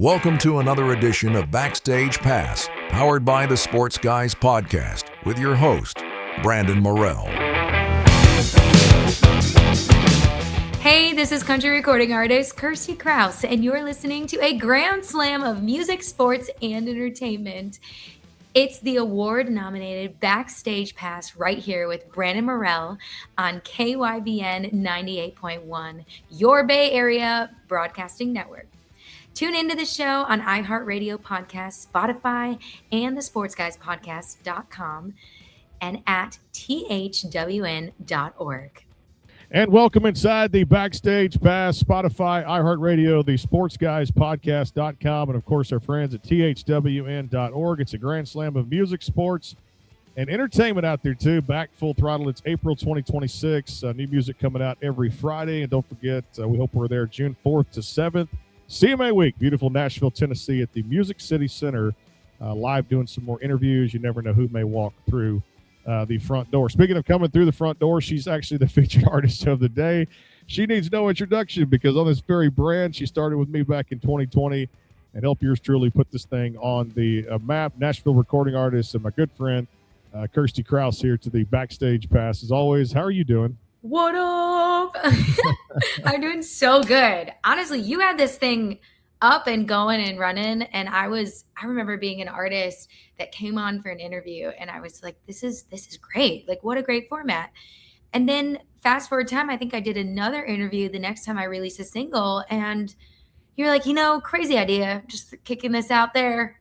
Welcome to another edition of Backstage Pass, powered by the Sports Guys Podcast, with your host, Brandon Morrell. Hey, this is country recording artist Kirstie Kraus, and you're listening to a grand slam of music, sports, and entertainment. It's the award-nominated Backstage Pass right here with Brandon Morrell on KYBN 98.1, your Bay Area Broadcasting Network. Tune into the show on iHeartRadio Podcast, Spotify, and the sportsguyspodcast.com and at thwn.org. And welcome inside the Backstage Pass, Spotify, iHeartRadio, the sportsguyspodcast.com, and of course our friends at thwn.org. It's a grand slam of music, sports, and entertainment out there too. Back full throttle. It's April 2026. New music coming out every Friday. And don't forget, we hope we're there June 4th to 7th. CMA Week, beautiful Nashville, Tennessee at the Music City Center. Live doing some more interviews. You never know who may walk through the front door. Speaking of coming through the front door, she's actually the featured artist of the day. She needs no introduction because on this very brand, she started with me back in 2020 and helped yours truly put this thing on the map. Nashville recording artist and my good friend, Kirstie Kraus, here to the Backstage Pass. As always, how are you doing? What up? I'm doing so good. Honestly, you had this thing up and going and running, and I remember being an artist that came on for an interview, and I was like, this is great. Like, what a great format. And then fast forward time, I think I did another interview the next time I released a single, and you're like, crazy idea, just kicking this out there.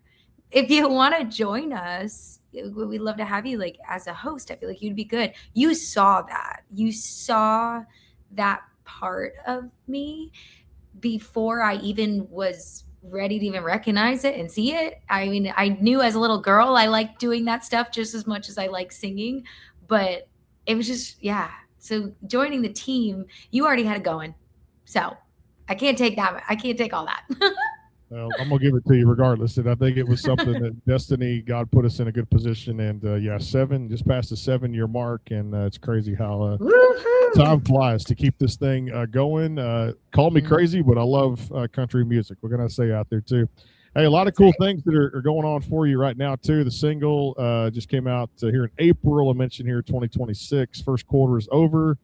If you want to join us, we'd love to have you like as a host. I feel like you'd be good. You saw that part of me before I even was ready to even recognize it and see it. I mean, I knew as a little girl, I liked doing that stuff just as much as I like singing, but it was just, yeah. So joining the team, you already had it going. So I can't take that. I can't take all that. Well, I'm going to give it to you regardless. And I think it was something that destiny, God put us in a good position. And just past the 7-year mark. And it's crazy how time flies to keep this thing going. Call me crazy, but I love country music. We're going to say out there too. Hey, a lot of cool things that are going on for you right now too. The single just came out here in April. I mentioned here 2026. First quarter is over.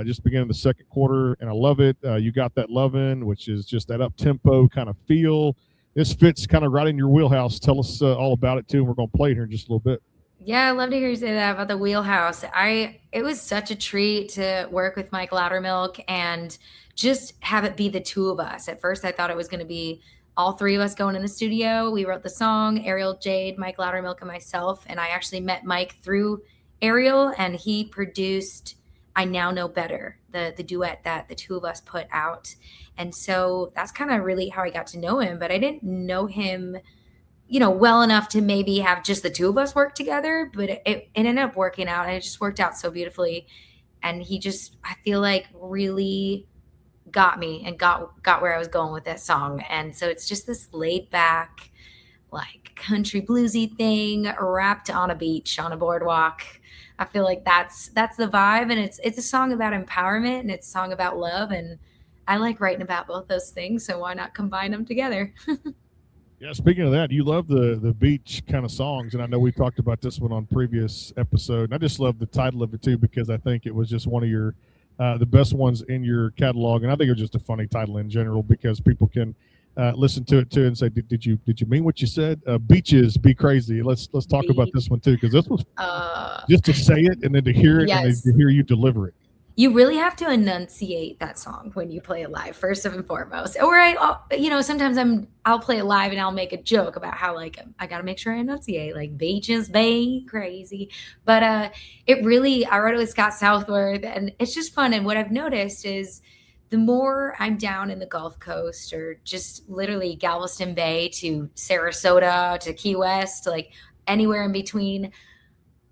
Just beginning the second quarter, and I love it. You got that lovin', which is just that up-tempo kind of feel. This fits kind of right in your wheelhouse. Tell us all about it, too, and we're going to play it here in just a little bit. Yeah, I love to hear you say that about the wheelhouse. It was such a treat to work with Mike Loudermilk and just have it be the two of us. At first, I thought it was going to be all three of us going in the studio. We wrote the song, Ariel Jade, Mike Loudermilk, and myself, and I actually met Mike through Ariel, and he produced I Now Know Better, the duet that the two of us put out. And so that's kind of really how I got to know him. But I didn't know him, well enough to maybe have just the two of us work together. But it ended up working out, and it just worked out so beautifully. And he just, I feel like, really got me and got where I was going with that song. And so it's just this laid back, like country bluesy thing wrapped on a beach, on a boardwalk. I feel like that's the vibe, and it's a song about empowerment, and it's a song about love, and I like writing about both those things, so why not combine them together? Yeah, speaking of that, you love the beach kind of songs, and I know we talked about this one on previous episode, and I just love the title of it too because I think it was just one of your the best ones in your catalog, and I think it was just a funny title in general because people can listen to it too and say, did you mean what you said? Beaches be crazy. Let's talk about this one too, because this was just to say it and then to hear it, yes, and then to hear you deliver it. You really have to enunciate that song when you play it live, first and foremost. Or sometimes I'll play it live and I'll make a joke about how like I got to make sure I enunciate, like beaches be crazy. But it really, I wrote it with Scott Southworth, and it's just fun. And what I've noticed is, the more I'm down in the Gulf Coast or just literally Galveston Bay to Sarasota to Key West, like anywhere in between,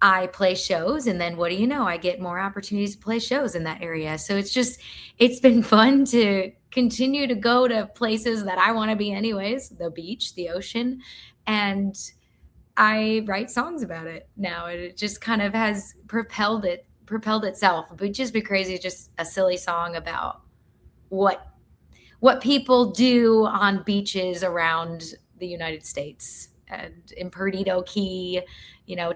I play shows. And then what do you know? I get more opportunities to play shows in that area. So it's been fun to continue to go to places that I want to be anyways, the beach, the ocean. And I write songs about it now. And it just kind of has propelled itself. But Just Be Crazy, just a silly song about what what people do on beaches around the United States. And in Perdido Key,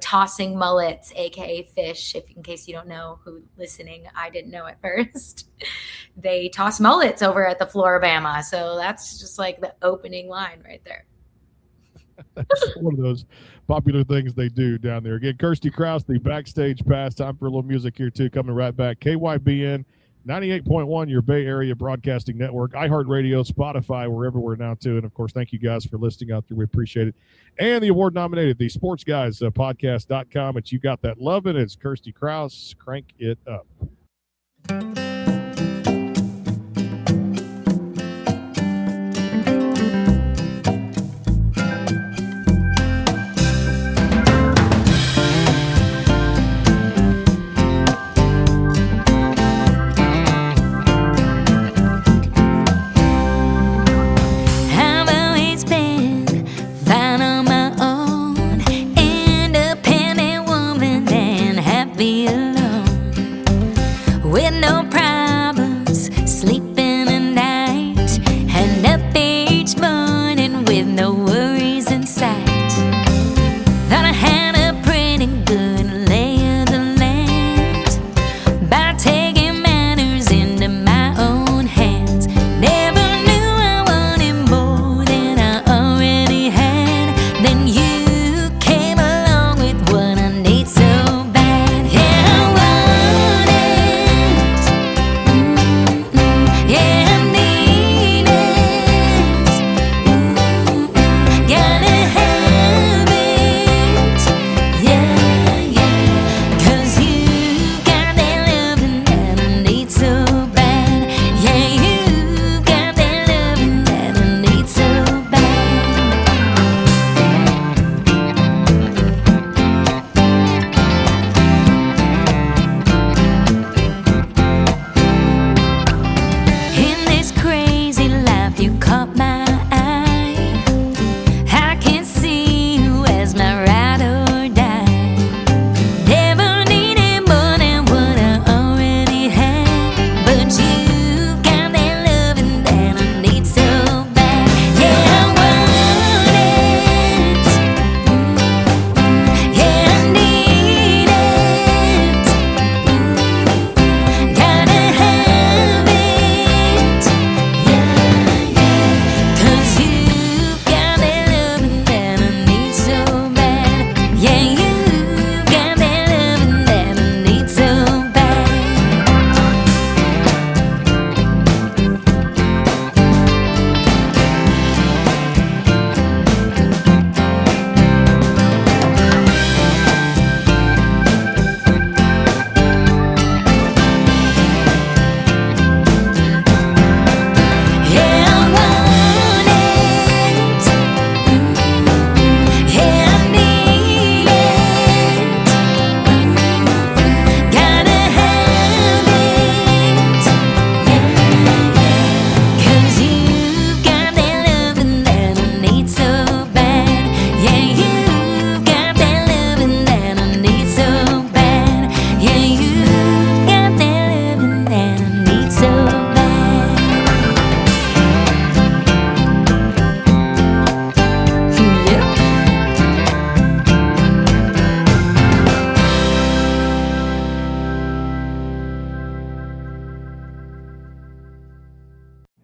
tossing mullets, aka fish. In case you don't know, who listening, I didn't know at first. They toss mullets over at the Floribama. So that's just like the opening line right there. That's one of those popular things they do down there. Again, Kirstie Kraus, the Backstage Pass. Time for a little music here, too. Coming right back. KYBN 98.1, your Bay Area Broadcasting Network, iHeartRadio, Spotify, wherever we're now, too. And, of course, thank you guys for listening out there. We appreciate it. And the award-nominated, the Sports Guys podcast.com. It's You Got That Lovin'. It's Kirstie Kraus. Crank it up.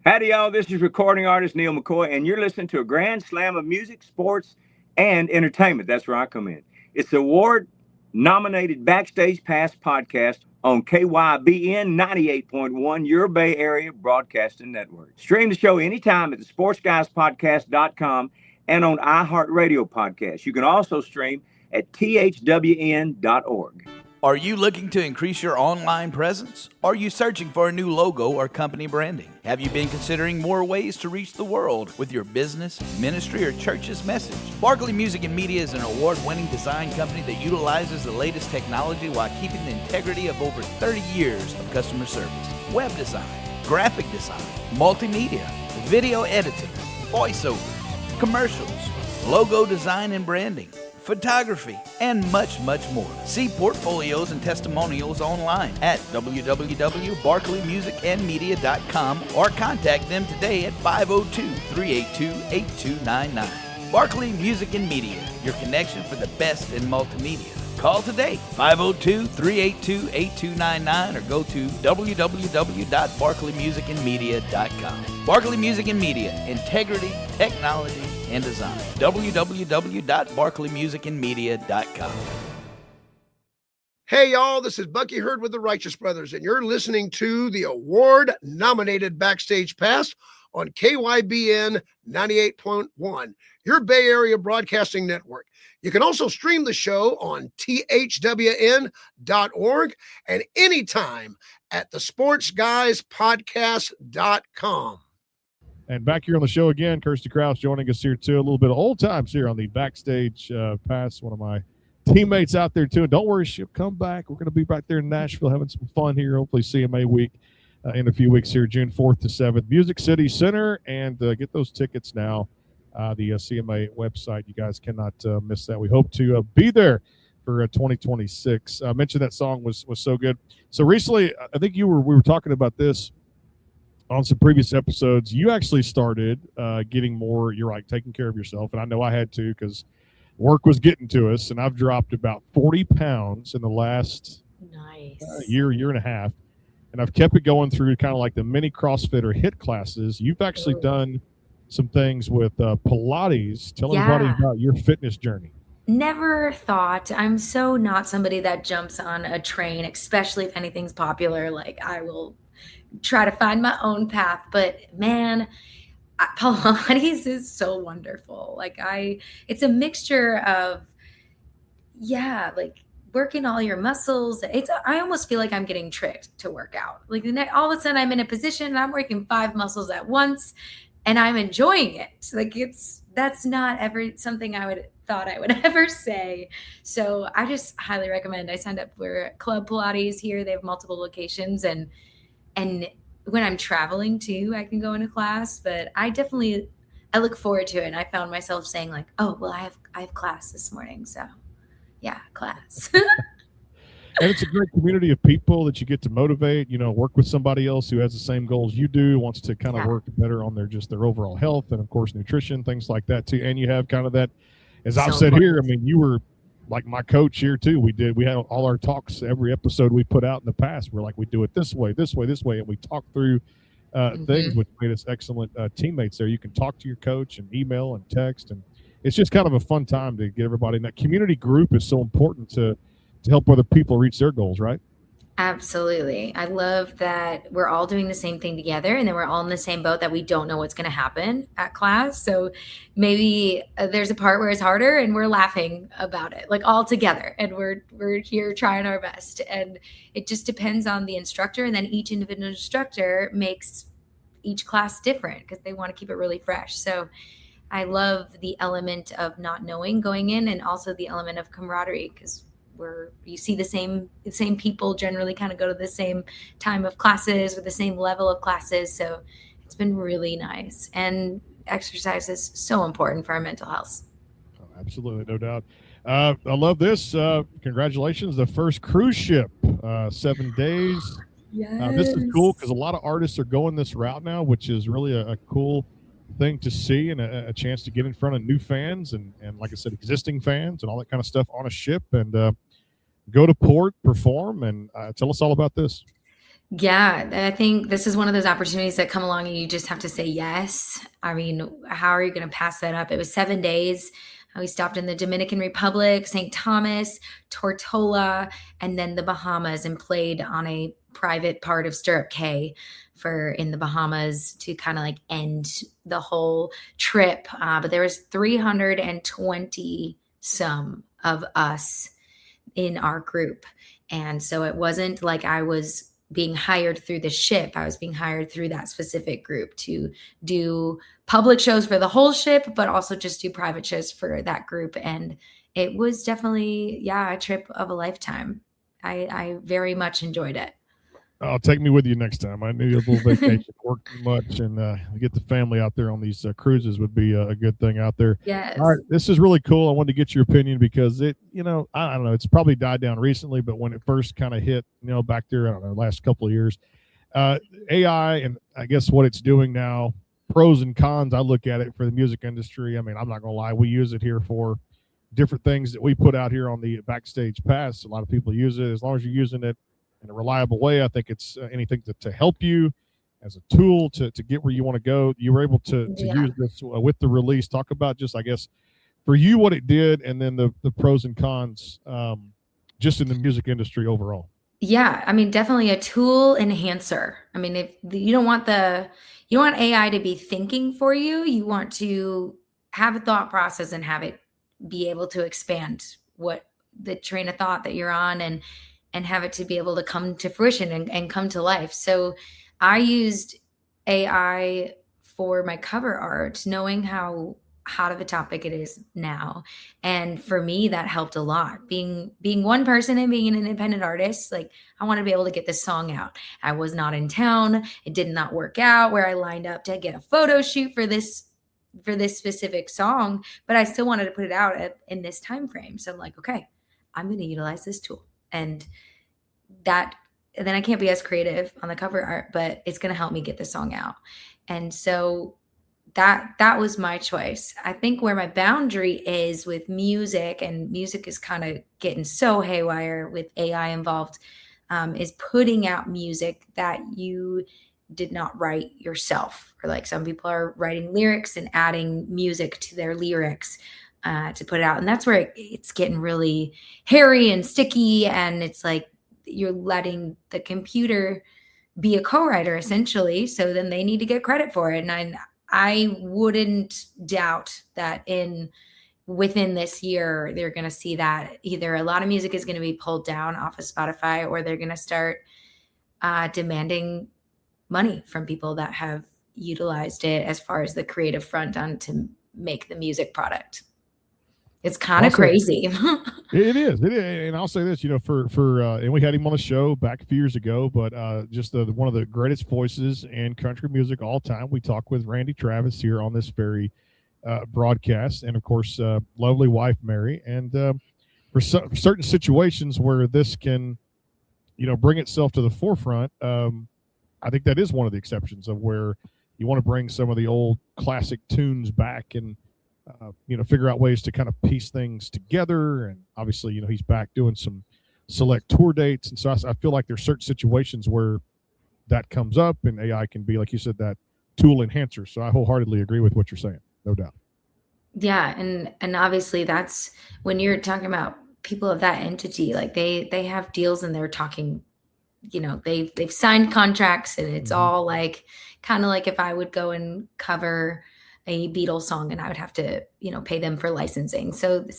Howdy, y'all. This is recording artist Neil McCoy, and you're listening to a grand slam of music, sports, and entertainment. That's where I come in. It's the award-nominated Backstage Pass podcast on KYBN 98.1, your Bay Area Broadcasting Network. Stream the show anytime at the sportsguyspodcast.com and on iHeartRadio Podcast. You can also stream at thwn.org. Are you looking to increase your online presence? Are you searching for a new logo or company branding? Have you been considering more ways to reach the world with your business, ministry, or church's message? Barkley Music and Media is an award-winning design company that utilizes the latest technology while keeping the integrity of over 30 years of customer service. Web design, graphic design, multimedia, video editing, voiceover, commercials, logo design and branding, photography, and much, much more. See portfolios and testimonials online at www.barkleymusicandmedia.com or contact them today at 502-382-8299. Barkley Music and Media, your connection for the best in multimedia. Call today, 502-382-8299, or go to www.barkleymusicandmedia.com. Barkley Music and Media, integrity, technology, and design. www.barkleymusicandmedia.com. Hey, y'all, this is Bucky Hurd with the Righteous Brothers, and you're listening to the award-nominated Backstage Pass on KYBN 98.1, your Bay Area Broadcasting Network. You can also stream the show on thwn.org and anytime at thesportsguyspodcast.com. And back here on the show again, Kirstie Kraus joining us here too. A little bit of old times here on the Backstage Pass. One of my teammates out there too. And don't worry, she'll come back. We're going to be back there in Nashville having some fun here. Hopefully CMA week in a few weeks here, June 4th to 7th. Music City Center, and get those tickets now. The CMA website. You guys cannot miss that. We hope to be there for 2026. I mentioned that song was so good. So recently, I think we were talking about this on some previous episodes. You actually started getting more, you're right, taking care of yourself. And I know I had to, because work was getting to us, and I've dropped about 40 pounds in the last year and a half. And I've kept it going through kind of like the mini CrossFit or HIIT classes. You've actually done some things with Pilates. Tell everybody about your fitness journey. Never thought. I'm so not somebody that jumps on a train, especially if anything's popular. Like, I will try to find my own path. But man, Pilates is so wonderful. Like, it's a mixture of, like working all your muscles. I almost feel like I'm getting tricked to work out. Like, all of a sudden I'm in a position and I'm working 5 muscles at once and I'm enjoying it. Like, that's not something I thought I would ever say. So I just highly recommend. I signed up for Club Pilates here. They have multiple locations, and when I'm traveling too, I can go into class, but I look forward to it. And I found myself saying like, oh, well, I have class this morning. So yeah, class. And it's a great community of people that you get to motivate, work with somebody else who has the same goals you do, wants to kind of work better on their overall health and of course nutrition, things like that too. And you have kind of that, as I've said here, I mean, you were like my coach here too. We had all our talks, every episode we put out in the past. We're like, we do it this way. And we talk through things, which made us excellent teammates there. You can talk to your coach and email and text, and it's just kind of a fun time to get everybody. And that community group is so important to help other people reach their goals, right? Absolutely. I love that we're all doing the same thing together, and then we're all in the same boat that we don't know what's going to happen at class. So maybe there's a part where it's harder and we're laughing about it, like all together, and we're here trying our best. And it just depends on the instructor, and then each individual instructor makes each class different because they want to keep it really fresh. So I love the element of not knowing going in, and also the element of camaraderie, because you see the same people generally kind of go to the same time of classes or the same level of classes. So it's been really nice, and exercise is so important for our mental health. Oh, absolutely. No doubt. I love this. Congratulations. The first cruise ship, 7 days. Yes. This is cool because a lot of artists are going this route now, which is really a cool thing to see, and a chance to get in front of new fans and like I said, existing fans and all that kind of stuff on a ship, and go to port, perform, and tell us all about this. Yeah, I think this is one of those opportunities that come along and you just have to say yes. I mean, how are you going to pass that up? It was 7 days. We stopped in the Dominican Republic, St. Thomas, Tortola, and then the Bahamas, and played on a private part of Stirrup Cay in the Bahamas to kind of like end the whole trip. But there was 320 some of us in our group. And so it wasn't like I was being hired through the ship. I was being hired through that specific group to do public shows for the whole ship, but also just do private shows for that group. And it was definitely, a trip of a lifetime. I very much enjoyed it. I'll take me with you next time. I need a little vacation. Work too much, and get the family out there on these cruises would be a good thing out there. Yes. All right, this is really cool. I wanted to get your opinion because it, I don't know, it's probably died down recently, but when it first kind of hit, back there, I don't know, last couple of years, AI and I guess what it's doing now, pros and cons. I look at it for the music industry. I mean, I'm not gonna lie, we use it here for different things that we put out here on the Backstage Pass. A lot of people use it. As long as you're using it in a reliable way, I think it's anything to help you as a tool to get where you want to go. You were able to use this with the release. Talk about just, I guess, for you, what it did, and then the pros and cons just in the music industry overall. Yeah, I mean, definitely a tool enhancer. I mean, if you don't want AI to be thinking for you, you want to have a thought process and have it be able to expand what the train of thought that you're on, and have it to be able to come to fruition and come to life. So I used AI for my cover art, knowing how hot of a topic it is now. And for me, that helped a lot. Being one person and being an independent artist, like, I want to be able to get this song out. I was not in town. It did not work out where I lined up to get a photo shoot for this specific song, but I still wanted to put it out in this time frame. So I'm like, okay, I'm going to utilize this tool, and then I can't be as creative on the cover art, but it's going to help me get the song out. And so that was my choice. I think where my boundary is with music, and music is kind of getting so haywire with AI involved, is putting out music that you did not write yourself. Or like some people are writing lyrics and adding music to their lyrics to put it out. And that's where it's getting really hairy and sticky. And it's like you're letting the computer be a co-writer essentially. So then they need to get credit for it. And I wouldn't doubt that within this year, they're going to see that either a lot of music is going to be pulled down off of Spotify, or they're going to start demanding money from people that have utilized it as far as the creative front on to make the music product. It's kind of crazy. It is. And I'll say this, for and we had him on the show back a few years ago, but just one of the greatest voices in country music all time. We talked with Randy Travis here on this very broadcast, and of course, lovely wife Mary. And for certain situations where this can, bring itself to the forefront, I think that is one of the exceptions of where you want to bring some of the old classic tunes back and figure out ways to kind of piece things together. And obviously, he's back doing some select tour dates. And so I feel like there's certain situations where that comes up, and AI can be, like you said, that tool enhancer. So I wholeheartedly agree with what you're saying. No doubt. Yeah. And obviously that's when you're talking about people of that entity, like they have deals and they're talking, they've signed contracts, and it's all like, kind of like if I would go and cover a Beatles song and I would have to, pay them for licensing. So the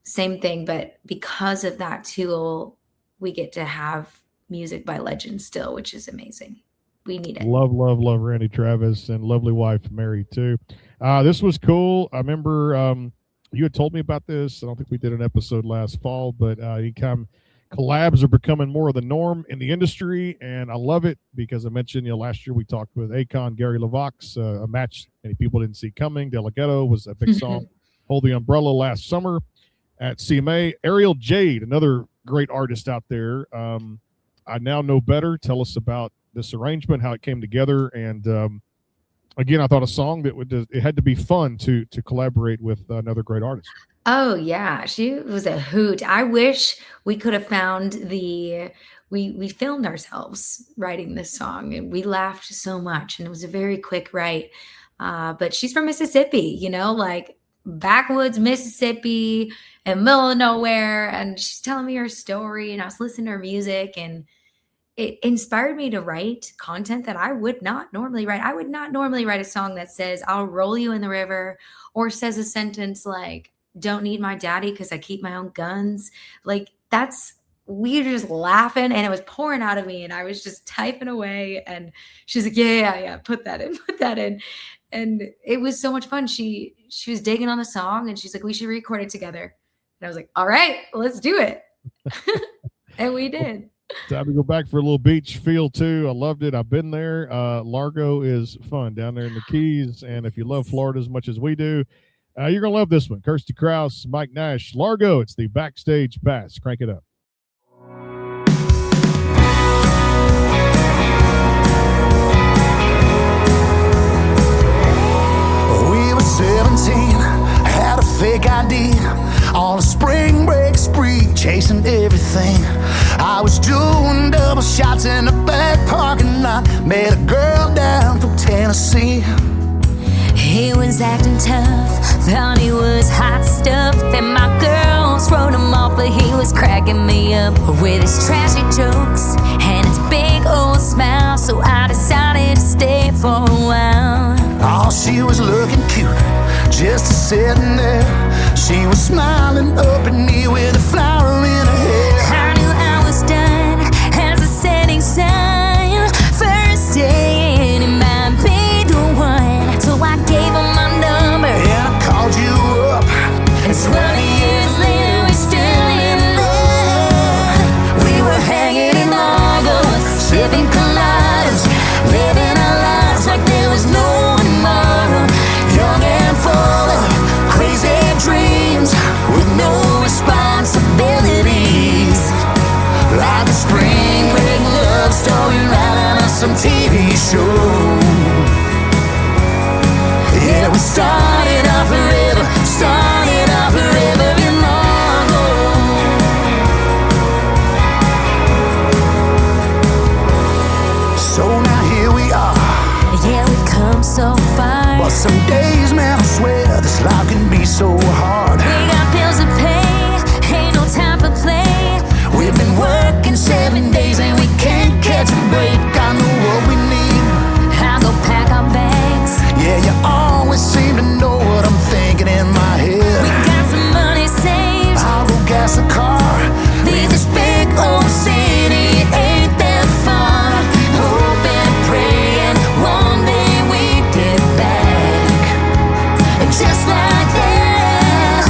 same thing, but because of that tool, we get to have music by legends still, which is amazing. We need it. Love Randy Travis, and lovely wife Mary too. This was cool. I remember you had told me about this. I don't think we did an episode last fall, but collabs are becoming more of the norm in the industry, and I love it because I mentioned, last year we talked with Akon, Gary LeVox, a match many people didn't see coming. Delegato was a big song. Hold the Umbrella last summer at CMA. Ariel Jade, another great artist out there. I Now Know Better. Tell us about this arrangement, how it came together, and again, I thought a song that it had to be fun to collaborate with another great artist. Oh yeah, she was a hoot. I wish we could have found we filmed ourselves writing this song, and we laughed so much, and it was a very quick write. But she's from Mississippi, like backwoods Mississippi and middle of nowhere, and she's telling me her story, and I was listening to her music, and it inspired me to write content that I would not normally write. I would not normally write a song that says, "I'll roll you in the river," or says a sentence like, "Don't need my daddy because I keep my own guns." Like we were just laughing, and it was pouring out of me, and I was just typing away, and she's like, yeah, put that in. And it was so much fun. She was digging on the song, and she's like, "We should record it together." And I was like, "All right, let's do it." And we did. Time to go back for a little beach feel too. I loved it. I've been there. Largo is fun down there in the Keys. And if you love Florida as much as we do, you're going to love this one. Kirstie Kraus, Mike Nash, Largo. It's the Backstage Pass. Crank it up. We were 17, had a fake ID, on a spring break spree, chasing everything. I was doing double shots in the back parking lot, met a girl down from Tennessee. He was acting tough, thought he was hot stuff, and my girls wrote him off, but he was cracking me up with his trashy jokes and his big old smile. So I decided to stay for a while. Oh, she was looking cute, just sitting there. She was smiling up at me with a flower in her hair. I knew I was done as a setting sun. First day, he might be the one. So I gave him my number, And I called you up, and 20 years later we're still in love. We were hanging in Largo, sipping coladas, living our lives like there was no tomorrow. Young and full of crazy dreams, with no responsibilities. Like a spring break love story right out of some TV show. Yeah, we started off forever in Largo. so now here we are. Yeah, we've come so far. But some days, man, I swear this life can be so hard. We got bills to pay, ain't no time for play. We've been working 7 days and we can't catch a break. I know what we need. I'll go pack our bags. Yeah, you always seem to know what I'm thinking in my We head. got some money saved. I'll go gas a car, Leave this big old city, it ain't that far. Hoping and praying one day we get back. And just like that,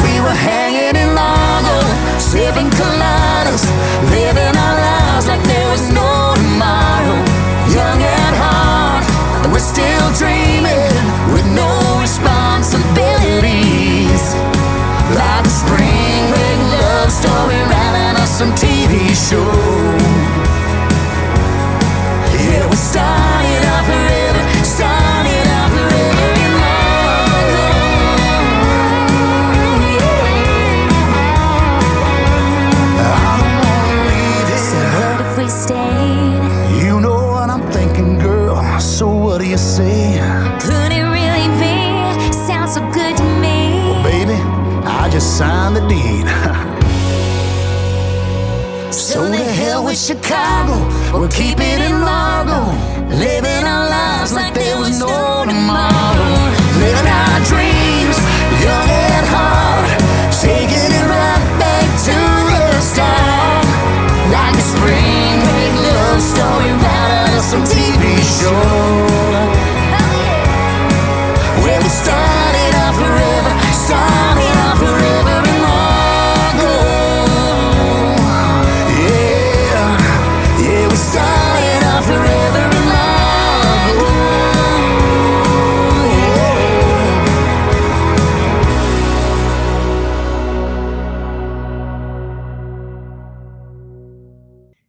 we were hanging in Largo, sipping coladas, living our lives like there was no tomorrow. Young at heart, and we're still dreaming with no responsibilities. Like a spring break love story right out of some TV show. Yeah, we started off forever in Largo. I don't wanna leave So here. what if we stayed? You know what I'm thinking, girl, so what do you say? Could it really be? Sounds so good to me. Baby, I just signed the deed. So to hell with Chicago, we'll keep it in Largo. Living our lives like there was no tomorrow. Living our dreams, young at heart. Taking it right back to the start. Like a spring break love story right out of some TV show. Where we started off forever in Largo. Yeah, we started off forever in Largo.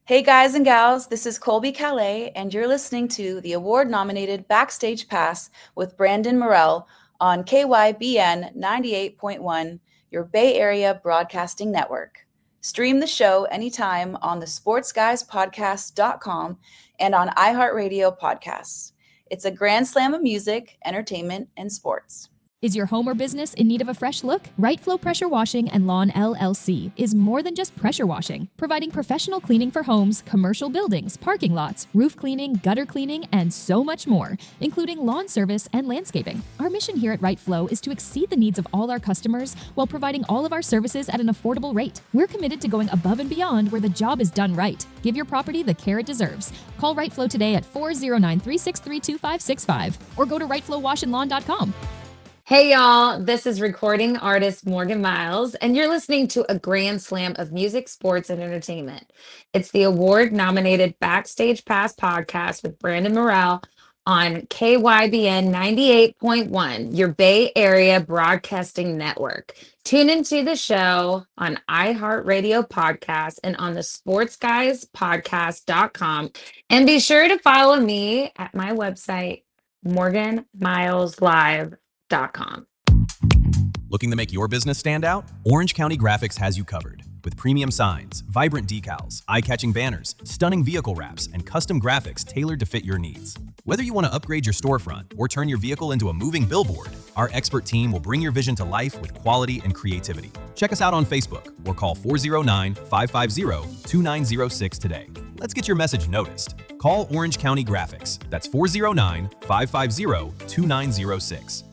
Hey guys and gals, this is Colby Calais, and you're listening to the award-nominated Backstage Pass with Brandon Morell on KYBN 98.1, your Bay Area Broadcasting Network. Stream the show anytime on the sportsguyspodcast.com and on iHeartRadio podcasts. It's a grand slam of music, entertainment, and sports. Is your home or business in need of a fresh look? Right Flow Pressure Washing and Lawn LLC is more than just pressure washing, providing professional cleaning for homes, commercial buildings, parking lots, roof cleaning, gutter cleaning, and so much more, including lawn service and landscaping. Our mission here at Right Flow is to exceed the needs of all our customers while providing all of our services at an affordable rate. We're committed to going above and beyond where the job is done right. Give your property the care it deserves. Call Right Flow today at 409-363-2565 or go to rightflowwashandlawn.com. Hey, y'all. This is recording artist Morgan Miles, and you're listening to a grand slam of music, sports, and entertainment. It's the award nominated Backstage Pass podcast with Brandon Morrell on KYBN 98.1, your Bay Area Broadcasting Network. Tune into the show on iHeartRadio Podcast and on the sportsguyspodcast.com. And be sure to follow me at my website, morganmileslive.com. Looking to make your business stand out? Orange County Graphics has you covered. With premium signs, vibrant decals, eye-catching banners, stunning vehicle wraps, and custom graphics tailored to fit your needs. Whether you want to upgrade your storefront or turn your vehicle into a moving billboard, our expert team will bring your vision to life with quality and creativity. Check us out on Facebook or call 409-550-2906 today. Let's get your message noticed. Call Orange County Graphics. That's 409-550-2906.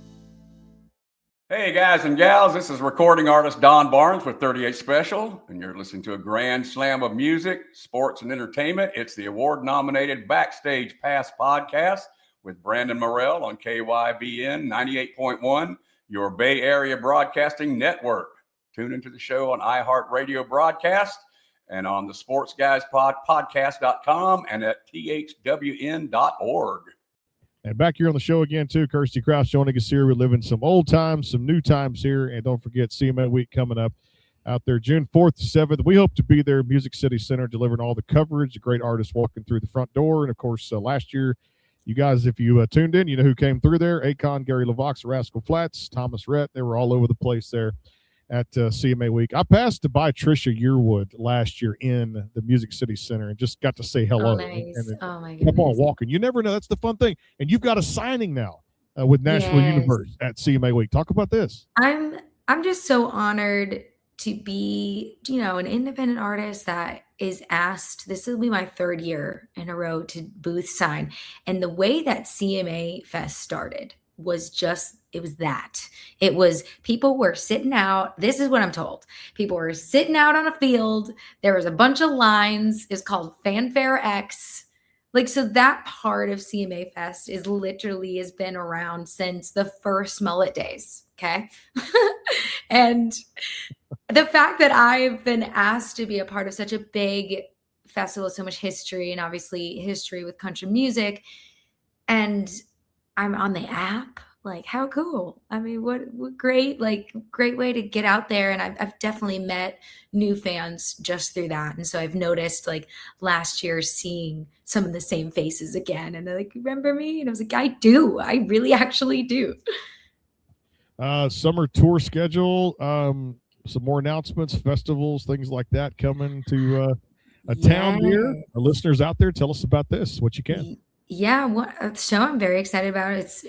Hey guys and gals, this is recording artist Don Barnes with 38 Special, and you're listening to a grand slam of music, sports, and entertainment. It's the award-nominated Backstage Pass podcast with Brandon Morrell on KYBN 98.1, your Bay Area Broadcasting Network. Tune into the show on iHeartRadio Broadcast and on the sportsguyspodcast.com and at thwn.org. And back here on the show again, too, Kirstie Kraus joining us here. We're living some old times, some new times here. And don't forget, CMA Week coming up out there June 4th to 7th. We hope to be there, Music City Center, delivering all the coverage, the great artists walking through the front door. And, of course, last year, you guys, if you tuned in, you know who came through there. Akon, Gary LaVox, Rascal Flatts, Thomas Rhett. They were all over the place there at CMA Week. I passed by Trisha Yearwood last year in the Music City Center and just got to say hello. Oh, nice. And Oh, my kept on goodness. walking. You never know. That's the fun thing. And you've got a signing now with Nashville Yes. Universe at CMA Week. Talk about this. I'm just so honored to be, an independent artist that is asked. This will be my third year in a row to booth sign. And the way that CMA Fest started was it was people were sitting out. This is what I'm told. People were sitting out on a field. There was a bunch of lines. It's called Fanfare X. So that part of CMA Fest has been around since the first Mullet days. Okay. And the fact that I've been asked to be a part of such a big festival with so much history, and obviously history with country music, and I'm on the app. How cool. I mean, what great way to get out there. And I've definitely met new fans just through that. And so I've noticed last year seeing some of the same faces again. And they're like, remember me? And I was like, I do. I really actually do. Summer tour schedule, some more announcements, festivals, things like that coming to a town near. Our listeners out there, tell us about this, what you can. Yeah, a show I'm very excited about. It's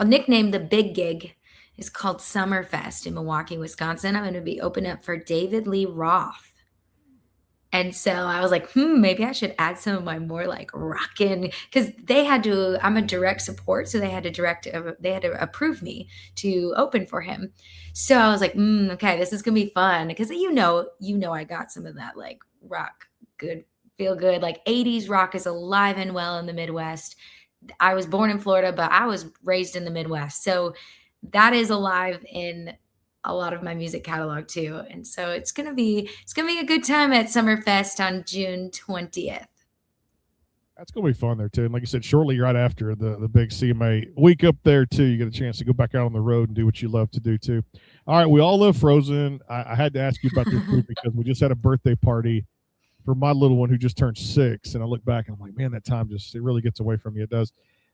nicknamed The Big Gig. It's called Summerfest in Milwaukee, Wisconsin. I'm going to be opening up for David Lee Roth. And so I was like, maybe I should add some of my more rockin', because I'm a direct support. So they had to approve me to open for him. So I was like, okay, this is going to be fun. Because I got some of that rock, good, feel good. 80s rock is alive and well in the Midwest. I was born in Florida, but I was raised in the Midwest. So that is alive in a lot of my music catalog too. And so it's going to be a good time at Summerfest on June 20th. That's going to be fun there too. And like you said, shortly right after the big CMA week up there too, you get a chance to go back out on the road and do what you love to do too. All right. We all love Frozen. I had to ask you about this too, because we just had a birthday party for my little one who just turned 6. And I look back and I'm like, man, that time it really gets away from you. It does.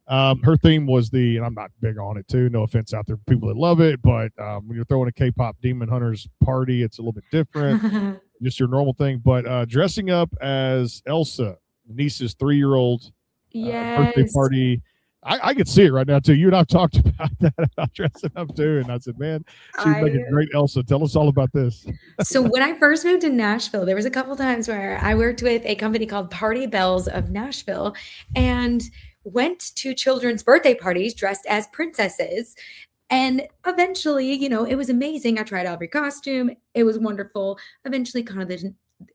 Her theme was and I'm not big on it too, no offense out there for people that love it, but when you're throwing a K-pop Demon Hunters party, it's a little bit different, just your normal thing. But dressing up as Elsa, niece's 3-year-old birthday party, I could see it right now too. You and I've talked about that, about dressing up too, and I said, man, she's making great Elsa. Tell us all about this. So when I first moved to Nashville, there was a couple times where I worked with a company called Party Bells of Nashville and went to children's birthday parties dressed as princesses. And eventually, it was amazing. I tried every costume. It was wonderful. Eventually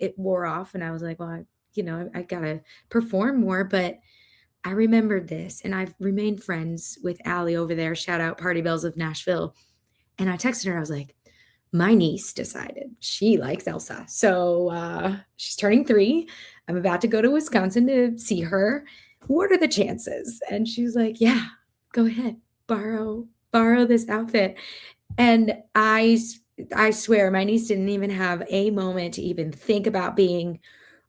it wore off and I was like, well, I got to perform more. But I remembered this, and I've remained friends with Allie over there. Shout out Party Bells of Nashville. And I texted her. I was like, my niece decided she likes Elsa. So she's turning 3. I'm about to go to Wisconsin to see her. What are the chances? And she's like, yeah, go ahead. Borrow this outfit. And I swear my niece didn't even have a moment to even think about being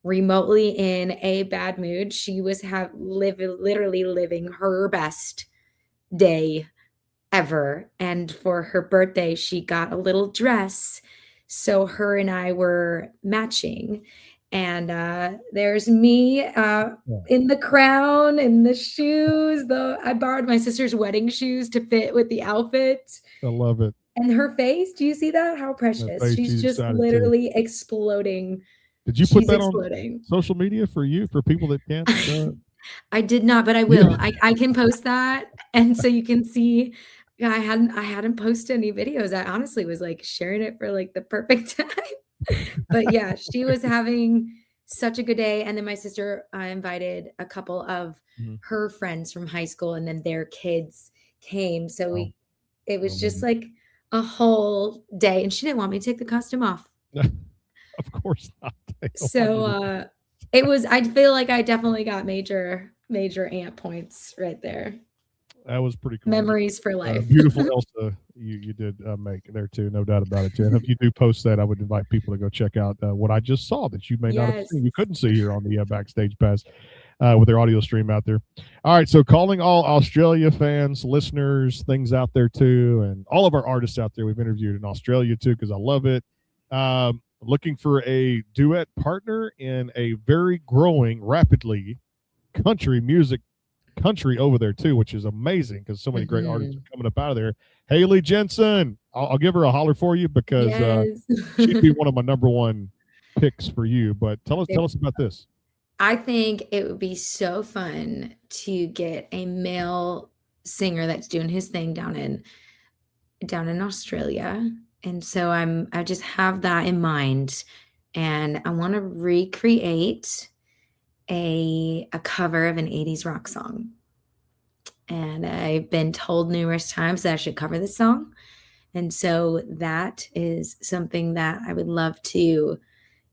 remotely in a bad mood. She was literally living her best day ever. And for her birthday, she got a little dress. So her and I were matching. And there's me in the crown and the shoes. I borrowed my sister's wedding shoes to fit with the outfit. I love it. And her face, do you see that? How precious. She's just literally exploding. Did you put that on social media for people that can't? I did not, but I will. I can post that. And so you can see I hadn't posted any videos. I honestly was like sharing it for like the perfect time. But yeah, she was having such a good day. And then my sister invited a couple of her friends from high school, and then their kids came. So it was just like a whole day, and she didn't want me to take the costume off. Of course not. So it was, I feel like I definitely got major aunt points right there. That was pretty cool. Memories for life. Beautiful Elsa you did make there too, no doubt about it, Jen. If you do post that, I would invite people to go check out what I just saw that you may not have seen. You couldn't see here on the Backstage Pass with their audio stream out there. All right, so calling all Australia fans, listeners, things out there too, and all of our artists out there we've interviewed in Australia too, because I love it. Looking for a duet partner in a very growing, rapidly country music country over there too, which is amazing because so many great artists are coming up out of there. Haley Jensen, I'll give her a holler for you because she'd be one of my number one picks for you. But tell us about this. I think it would be so fun to get a male singer that's doing his thing down in Australia. And so I just have that in mind, and I want to recreate a cover of an 80s rock song. And I've been told numerous times that I should cover this song. And so that is something that I would love to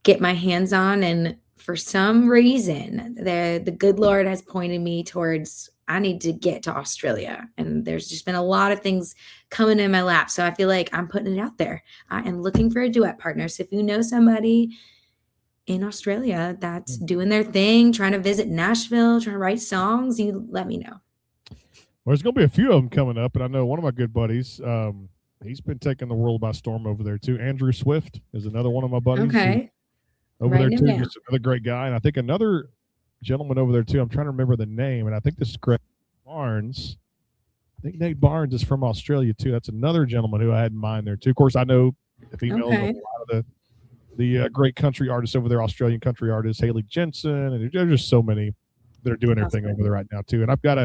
get my hands on. And for some reason, the good Lord has pointed me towards, I need to get to Australia. And there's just been a lot of things coming in my lap. So I feel like I'm putting it out there. I am looking for a duet partner. So if you know somebody in Australia that's doing their thing, trying to visit Nashville, trying to write songs, you let me know. Well, there's going to be a few of them coming up. And I know one of my good buddies, he's been taking the world by storm over there too. Andrew Swift is another one of my buddies. Okay. Over there too, just another great guy. And I think another gentleman over there too, I'm trying to remember the name, and I think this is Nate Barnes. I think Nate Barnes is from Australia too. That's another gentleman who I had in mind there too. Of course, I know the females, a lot of the great country artists over there, Australian country artists, Haley Jensen, and there's just so many that are doing their thing over there right now too. And I got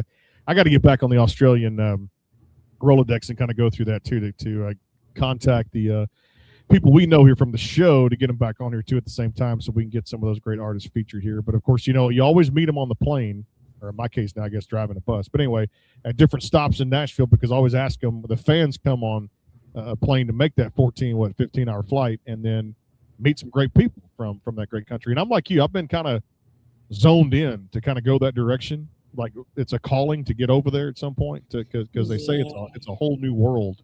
to get back on the Australian Rolodex and kind of go through that too to contact the people we know here from the show to get them back on here too at the same time, so we can get some of those great artists featured here. But of course, you always meet them on the plane, or in my case now, I guess driving a bus. But anyway, at different stops in Nashville, because I always ask them, the fans come on a plane to make that 15-hour flight, and then meet some great people from that great country. And I'm like you, I've been kind of zoned in to kind of go that direction. Like it's a calling to get over there at some point, because they say it's a whole new world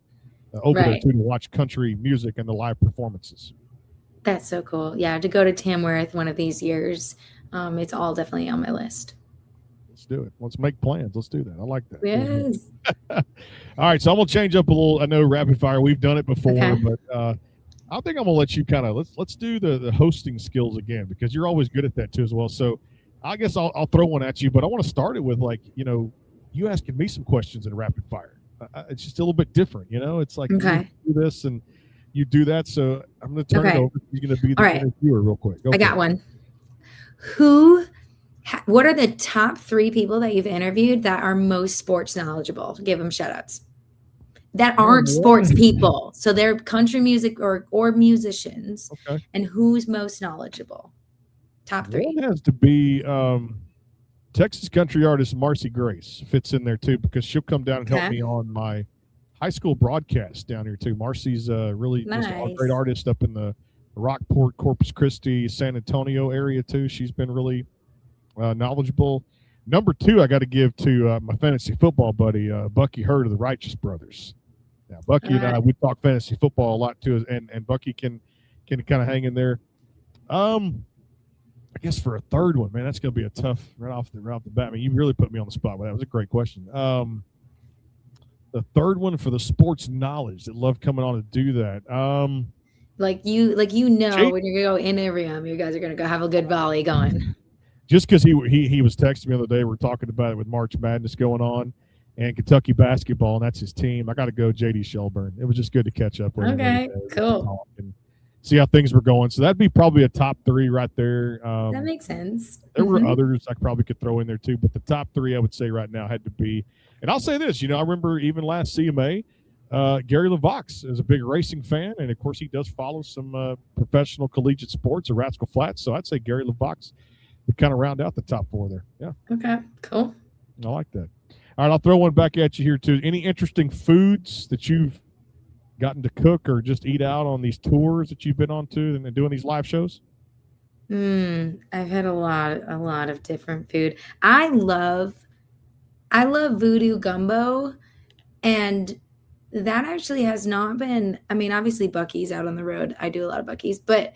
over there too, to watch country music and the live performances. That's so cool. Yeah, to go to Tamworth one of these years, it's all definitely on my list. Let's do it. Let's make plans. Let's do that. I like that. Yes. All right, so I'm gonna change up a little. I know rapid fire, we've done it before, but I think I'm gonna let you kind of let's do the hosting skills again, because you're always good at that too as well. So I guess I'll throw one at you, but I want to start it with you asking me some questions in rapid fire. It's just a little bit different, it's like you do this and you do that. So I'm going to turn it over. You're going to be the interviewer real quick. I got one. What are the top 3 people that you've interviewed that are most sports knowledgeable? Give them shout outs. That aren't sports people. So they're country music or musicians. Okay. And who's most knowledgeable? Top 3. One has to be Texas country artist Marcy Grace fits in there too, because she'll come down and help Okay. me on my high school broadcast down here too. Marcy's really just a Nice. great artist up in the Rockport, Corpus Christi, San Antonio area too. She's been really knowledgeable. Number 2, I got to give to my fantasy football buddy, Bucky Hurd of the Righteous Brothers. Now, Bucky and I, we talk fantasy football a lot too, and Bucky can kind of hang in there. I guess for a third one, man, that's going to be a tough right off the bat. I mean, you really put me on the spot with that. It was a great question. The third one for the sports knowledge that love coming on to do that. Like you know, Jake? when you're going to go in every you guys are going to go have a good volley going. Just because he was texting me the other day, we're talking about it with March Madness going on and Kentucky basketball, and that's his team. I got to go JD Shelburne. It was just good to catch up with him. Okay, cool. And see how things were going. So that'd be probably a top 3 right there. That makes sense. There were others I probably could throw in there too, but the top 3 I would say right now had to be. And I'll say this, I remember even last CMA, Gary LaVox is a big racing fan, and of course he does follow some professional collegiate sports at Rascal Flats. So I'd say Gary LaVox would kind of round out the top 4 there. Yeah. Okay, cool. I like that. All right, I'll throw one back at you here too. Any interesting foods that you've gotten to cook or just eat out on these tours that you've been on to and doing these live shows? I've had a lot of different food. I love voodoo gumbo, and that actually has not been, I mean, obviously Bucky's out on the road. I do a lot of Bucky's, but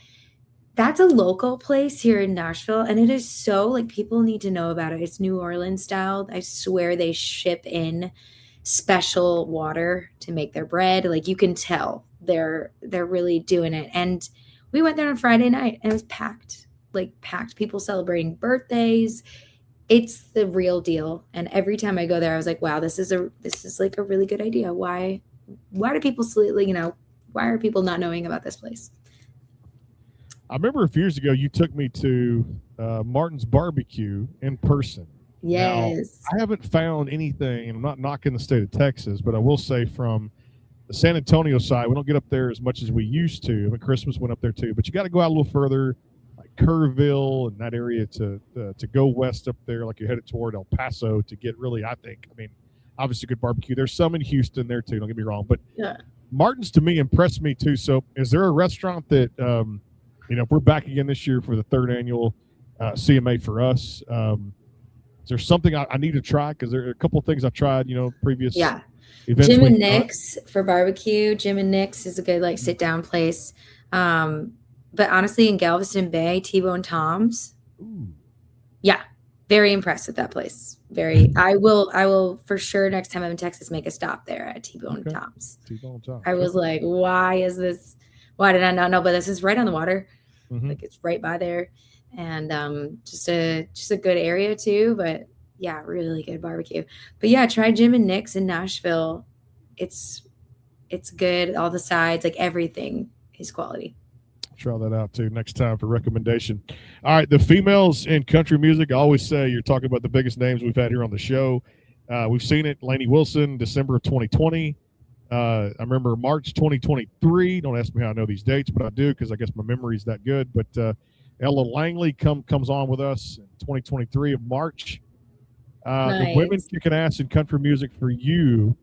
that's a local place here in Nashville, and it is so, like, people need to know about it. It's New Orleans style. I swear they ship in special water to make their bread. Like, you can tell they're really doing it. And we went there on Friday night, and it was packed people celebrating birthdays. It's the real deal. And every time I go there, I was like, wow, this is like a really good idea. Why do people why are people not knowing about this place? I remember a few years ago you took me to Martin's Barbecue in person. Yes. Now, I haven't found anything, and I'm not knocking the state of Texas, but I will say from the San Antonio side, we don't get up there as much as we used to. I mean, Christmas went up there too, but you got to go out a little further, like Kerrville and that area to go west up there, like you're headed toward El Paso to get really, I mean, obviously good barbecue. There's some in Houston there too, don't get me wrong, but yeah. Martin's to me impressed me too. So is there a restaurant that, if we're back again this year for the 3rd annual CMA for us, is there something I need to try? Because there are a couple of things I tried, previous events. Jim and Nick's for barbecue. Jim and Nick's is a good sit down place. But honestly, in Galveston Bay, T-Bone Tom's. Ooh. Yeah, very impressed with that place. I will for sure next time I'm in Texas make a stop there at T-Bone Tom's. T-Bone Tom's. I was like, why did I not know? But this is right on the water. Mm-hmm. Like, it's right by there. And just a good area too. But yeah, really good barbecue. But yeah, try Jim and Nick's in Nashville. It's good. All the sides, like everything is quality. Try that out too next time for recommendation. All right, the females in country music, I always say you're talking about the biggest names we've had here on the show. We've seen it. Lainey Wilson, December of 2020. I remember March 2023. Don't ask me how I know these dates, but I do because I guess my memory's that good. But Ella Langley comes on with us in 2023 of March. Nice. The women kicking ass in country music for you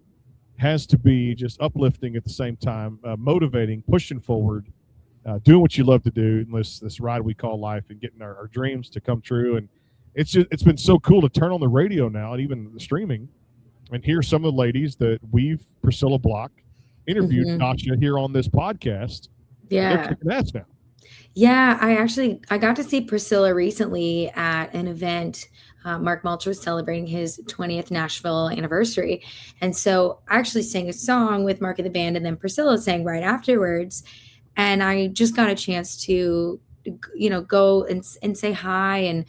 has to be just uplifting at the same time, motivating, pushing forward, doing what you love to do in this ride we call life, and getting our dreams to come true. And it's been so cool to turn on the radio now and even the streaming and hear some of the ladies that Priscilla Block interviewed Nasha here on this podcast. Yeah. They're kicking ass now. Yeah, I got to see Priscilla recently at an event. Mark Mulch was celebrating his 20th Nashville anniversary. And so I actually sang a song with Mark and the band, and then Priscilla sang right afterwards. And I just got a chance to, go and say hi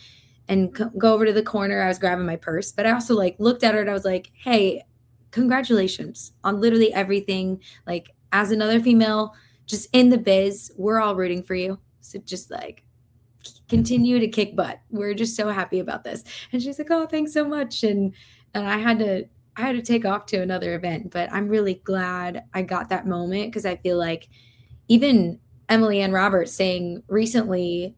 and go over to the corner. I was grabbing my purse, but I also looked at her and I was like, hey, congratulations on literally everything. Like, as another female just in the biz, we're all rooting for you. So just continue to kick butt. We're just so happy about this. And she's like, oh, thanks so much. And I had to take off to another event, but I'm really glad I got that moment, because I feel like even Emily Ann Roberts saying recently,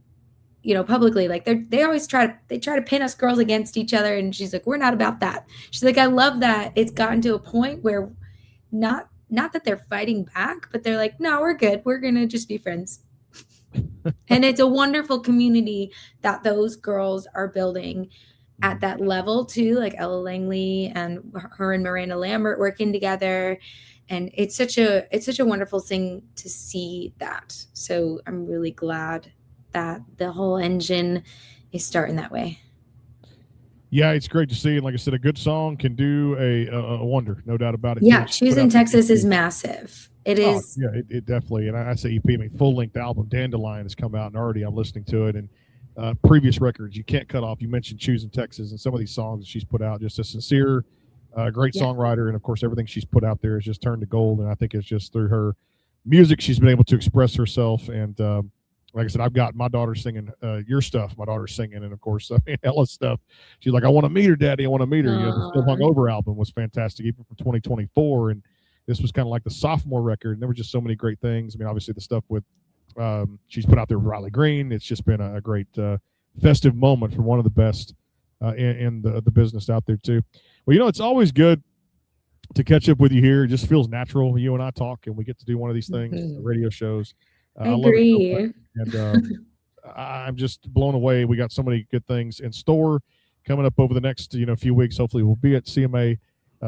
publicly, like they always try to pin us girls against each other. And she's like, we're not about that. She's like, I love that it's gotten to a point where not that they're fighting back, but they're like, no, we're good. We're going to just be friends. And it's a wonderful community that those girls are building at that level too, like Ella Langley and her and Miranda Lambert working together. And it's such a wonderful thing to see that. So I'm really glad that the whole engine is starting that way. Yeah, it's great to see. And like I said, a good song can do a wonder, no doubt about it. Yeah, Choosing Texas is massive. It is. Yeah, it definitely. And I say EP, I mean, full-length album, Dandelion, has come out, and already I'm listening to it. And previous records, you can't cut off. You mentioned Choosing Texas, and some of these songs that she's put out, just a sincere, great songwriter. And, of course, everything she's put out there has just turned to gold. And I think it's just through her music she's been able to express herself. And like I said, I've got my daughter singing your stuff. My daughter's singing, and, of course, Ella's stuff. She's like, I want to meet her, Daddy. I want to meet her. The Still Hungover album was fantastic, even from 2024. And this was kind of like the sophomore record. And there were just so many great things. I mean, obviously, the stuff with she's put out there with Riley Green. It's just been a great festive moment for one of the best in the business out there too. Well, it's always good to catch up with you here. It just feels natural. You and I talk, and we get to do one of these things, the radio shows. I agree. Love it so much. And I'm just blown away. We got so many good things in store coming up over the next few weeks. Hopefully, we'll be at CMA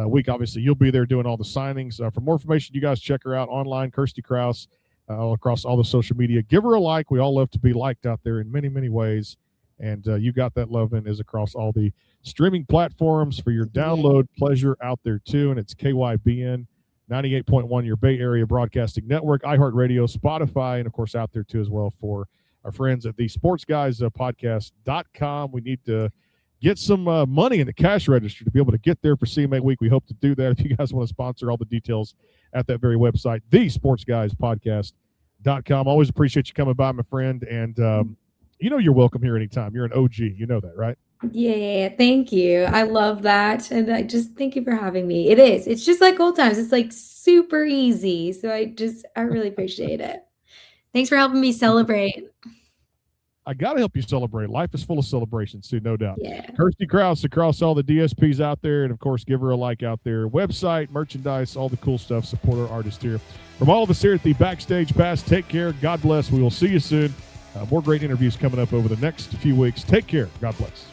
week. Obviously, you'll be there doing all the signings. For more information, you guys check her out online, Kirstie Kraus. All across all the social media. Give her a like. We all love to be liked out there in many, many ways. And you got that love and is across all the streaming platforms for your download pleasure out there too. And it's KYBN 98.1, your Bay Area Broadcasting Network, iHeartRadio, Spotify, and of course out there too as well for our friends at the Sports Guys Podcast.com. We need to get some money in the cash register to be able to get there for CMA week. We hope to do that. If you guys want to sponsor, all the details at that very website, thesportsguyspodcast.com. Always appreciate you coming by, my friend. And you're welcome here anytime. You're an OG. You know that, right? Yeah, thank you. I love that. And I just thank you for having me. It's just like old times. It's like super easy. So I really appreciate it. Thanks for helping me celebrate. I got to help you celebrate. Life is full of celebrations too, no doubt. Yeah. Kirstie Kraus across all the DSPs out there. And, of course, give her a like out there. Website, merchandise, all the cool stuff. Support our artists here. From all of us here at the Backstage Pass, take care. God bless. We will see you soon. More great interviews coming up over the next few weeks. Take care. God bless.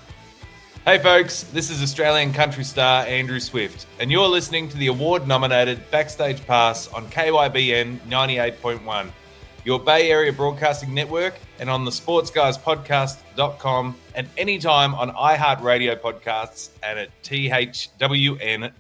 Hey, folks. This is Australian country star Andrew Swift, and you're listening to the award-nominated Backstage Pass on KYBN 98.1. Your Bay Area Broadcasting Network, and on the sportsguyspodcast.com, and anytime on iHeartRadio podcasts and at thwn.org.